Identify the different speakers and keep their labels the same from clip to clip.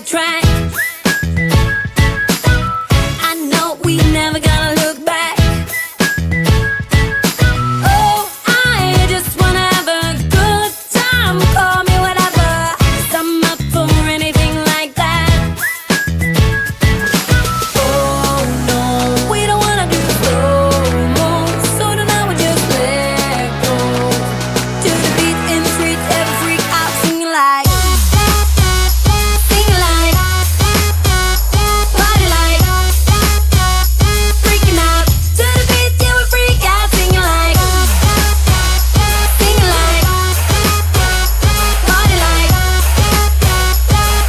Speaker 1: right track. I know we never gonna look back. Oh, I just wanna have a good time. Call me whatever, 'cause I'm up for anything like that. Oh no, we don't wanna do slow-mo, so tonight we just let go. To the beat in the street, every freak out singing like, singing like, party like, freaking out. To the beat, yeah, we freak out singing like, singing like, party like,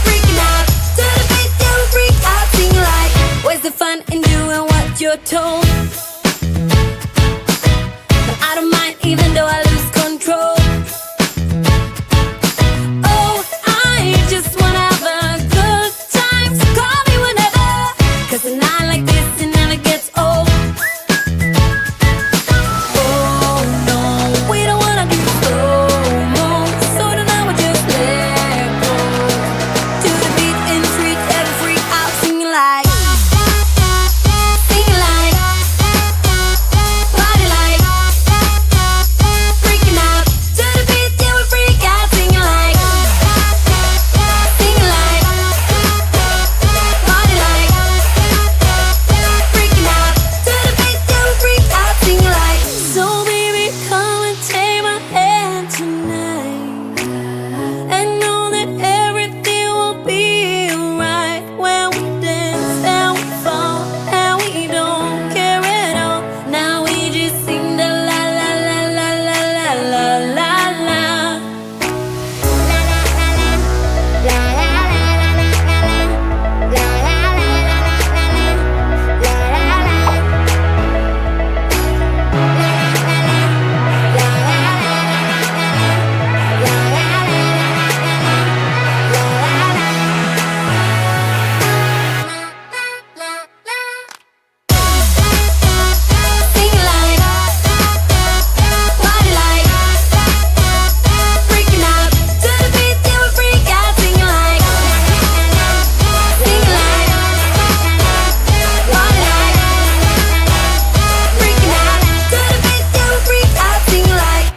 Speaker 1: freaking out. To the beat, yeah, we freak out singing like. Where's the fun in doing what you're told? But I don't mind even though I lose control. Oh, I just wanna have a good time, so call me whenever, 'cause a night like this, it never gets old. Oh no, we don't wanna do slow-mo, so tonight we just let go. To the beat in the street, every freak out singing like, singing like, party like, freaking out. To the beat, yeah, we freak out singing like, singing like, party like, freaking out. To the beat, yeah, we freak out singing like. So baby, come and take my hand tonight, and know that everything will be alright when we dance and we fall and we don't care at all. Now we just sing the la la la la la la la la la. Singing like, party like, freaking out. To the beat, yeah, we freak out singing like, singing like, party like, freaking out. To the beat, yeah, we freak out singing like.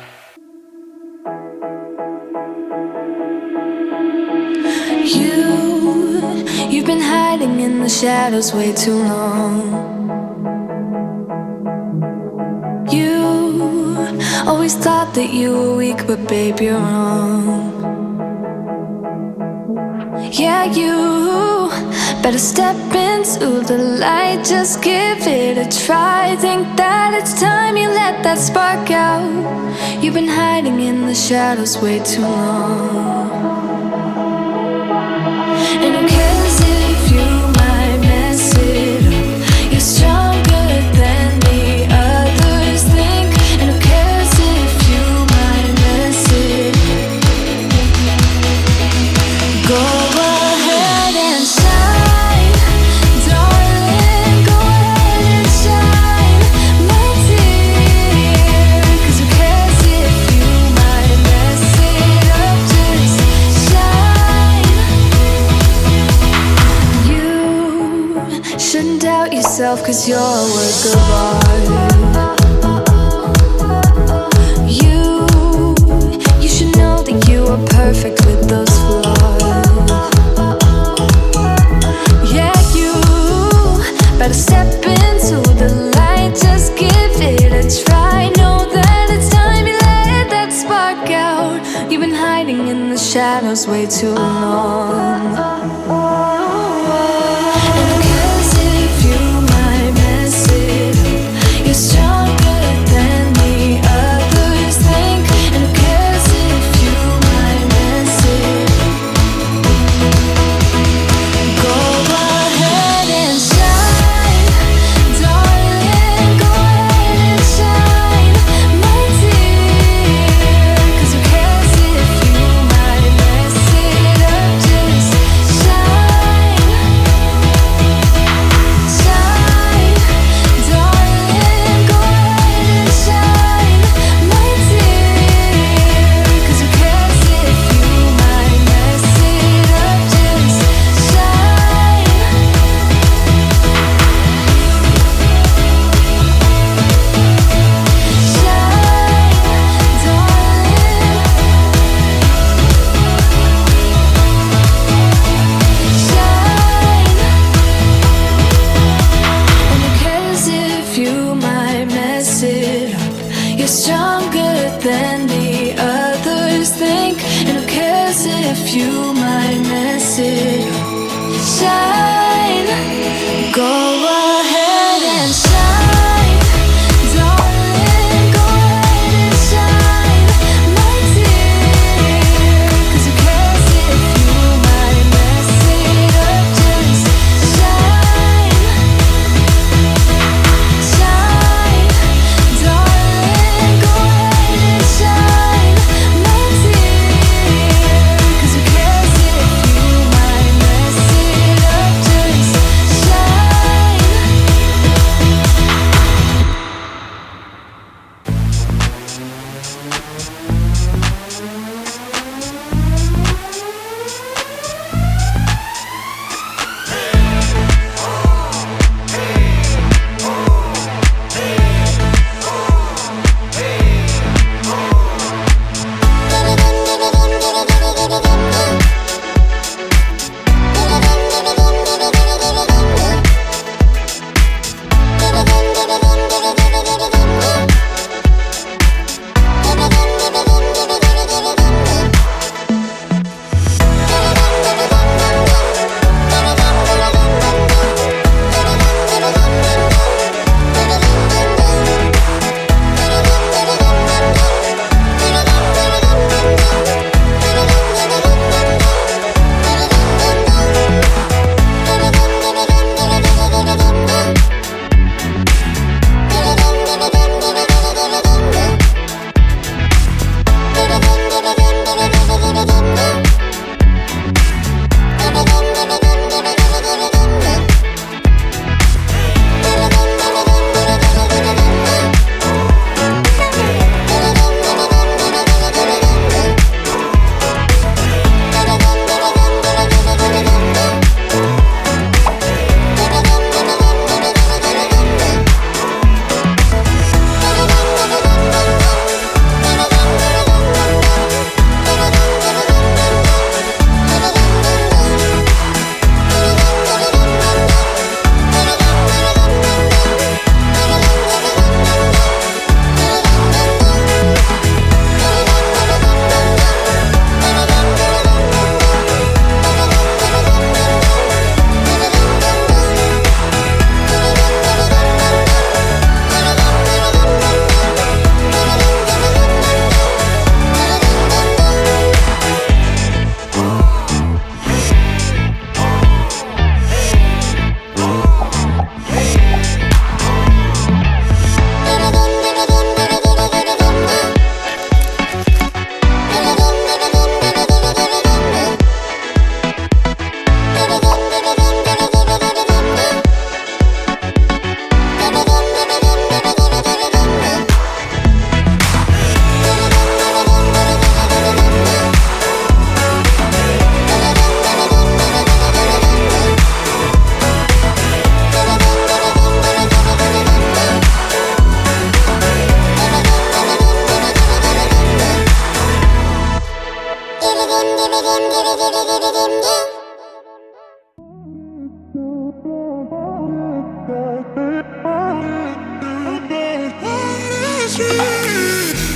Speaker 2: You've been hiding in the shadows way too long. You always thought that you were weak, but babe, you're wrong. Yeah, you better step into the light, just give it a try. Think that it's time you let that spark out. You've been hiding in the shadows way too long. And who cares if you might mess it up? You're stronger than the others think. And who cares if you might mess it up? Go ahead and shine, darling. Go ahead and shine, my dear. 'Cause who cares if you might mess it up? Just shine. You shouldn't doubt yourself, 'cause you're a work of art. You should know that you are perfect with those flaws. Yeah, you better step into the light, just give it a try. Know that it's time you let that spark out. You've been hiding in the shadows way too long. And who cares if you might mess it up? You're stronger than the others think. And who cares if you might mess it up? Go ahead and shine, darling. Go ahead and shine, my dear. 'Cause who cares if you might mess it up? Just shine. if you might mess it up. Shine, go ahead and shine, darling, go ahead and shine, my dear. 'Cause who cares if you might mess it up? Just shine, shine, darling, go ahead and shine, my dear. 'Cause who cares if you might mess it up? Just shine.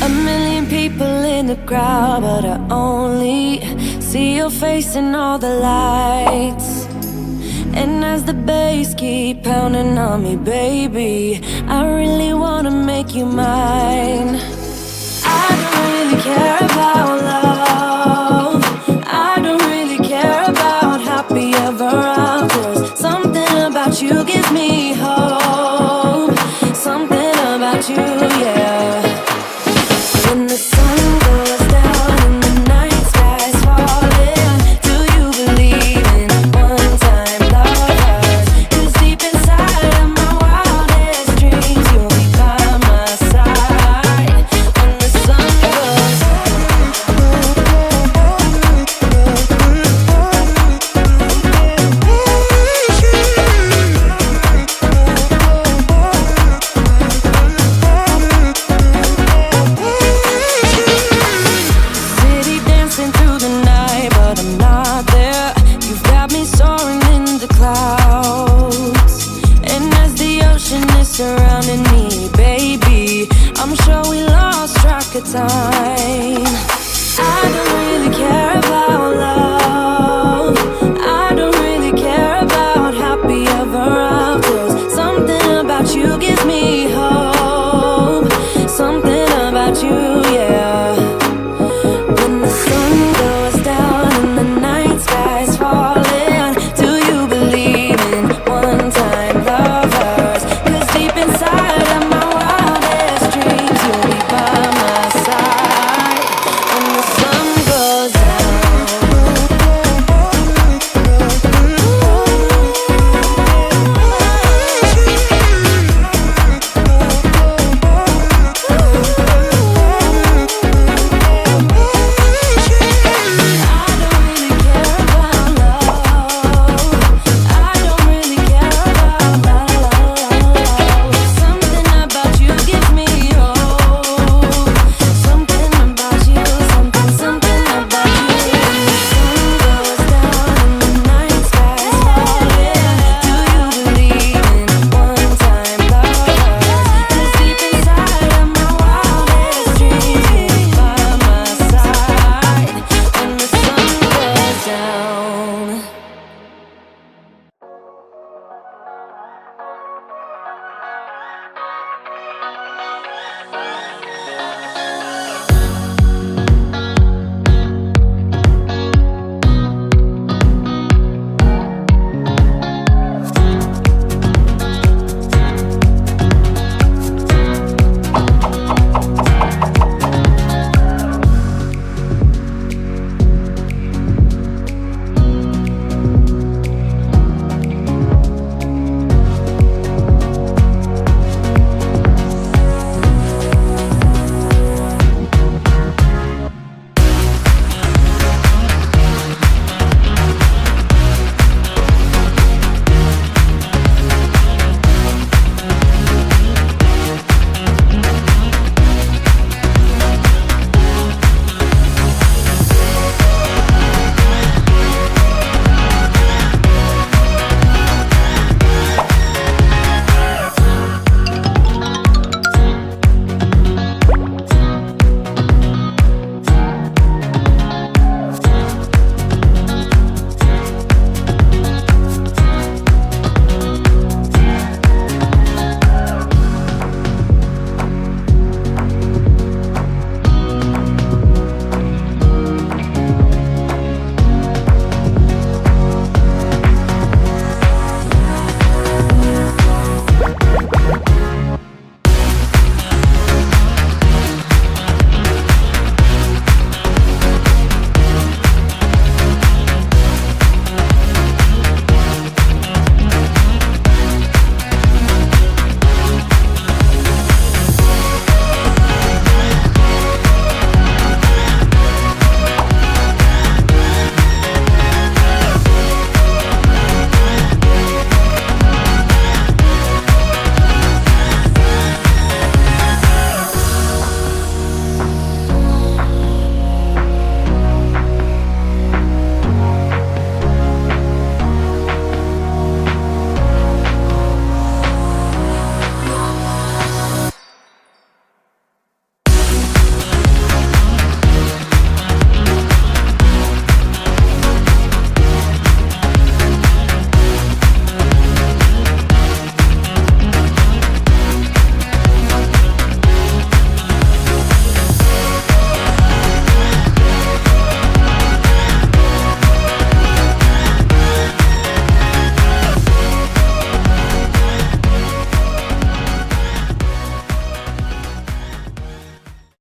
Speaker 1: A million people in the crowd, but I only see your face in all the lights. And as the bass keep pounding on me, baby, I really wanna make you mine. I don't really care about love, I don't really care about happy ever afters. Something about you gives me hope, something about you, yeah. When the sun goes down and the night sky's falling, do you believe in one-time lovers? 'Cause deep inside of my wildest dreams, you'll be by my side. When the sun goes surrounding me, baby. I'm sure we lost track of time.